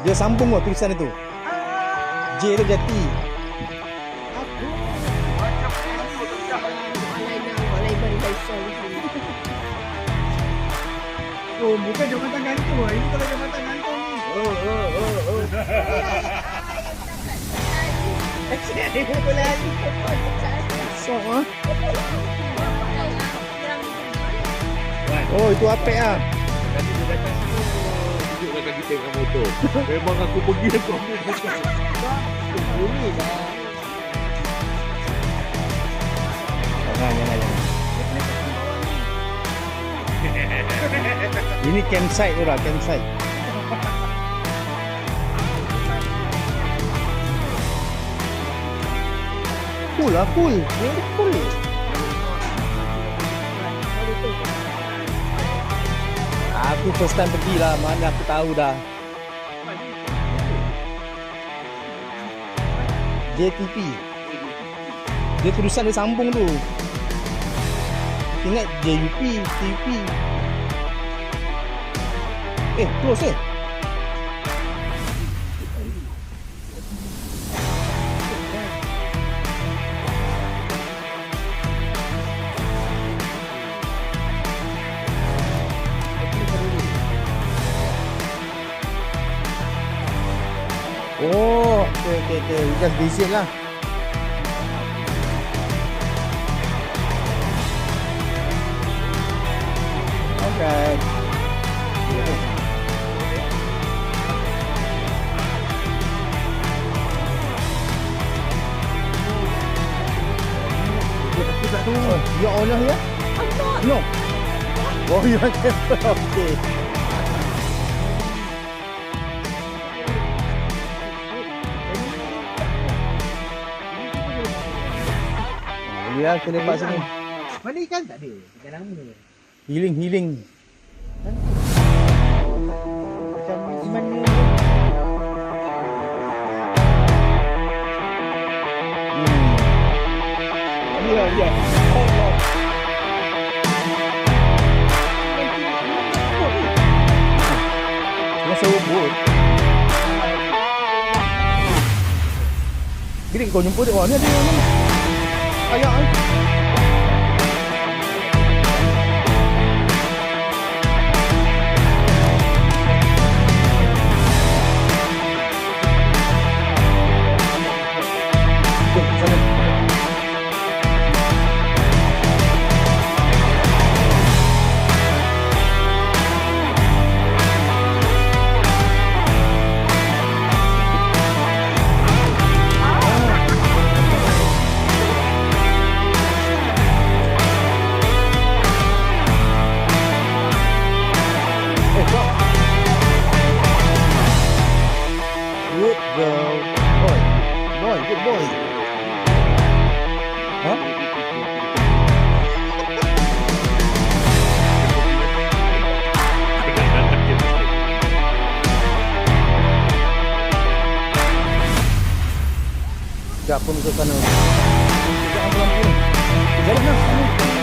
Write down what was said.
Dia sambung kok tulisan itu. J tu jati. Oh, bukan jabatan gantung. Ini kalau jabatan gantung ni. Oh, itu apek ah. Tadi dia datang tunjuklah kaki tengah motor. Memang aku pergi aku ambil motor. Bunyi dah. Jangan. Ini campsite tu lah, campsite. Cool lah, cool. Ini cool. Aku first time pergi lah, mana aku tahu dah. JTP. Dia tulisan dia sambung tu. Ingat JUP, TUP. Close eh. Oh, okay. We just visit lah. Okay. Oh, your owner here? I'm not. No. Oh, you are okay. Ya, kita lepas sini. Mana ikan tak ada? Ikan lama. Healing. Macam mana? Ya. Nó sâu bụi. Cái định cổ nhúng được đi. Ayo. Good girl. Good boy. Huh? Sekejap pun ke sana. Sekejap pelan-pelan. Jalan lah.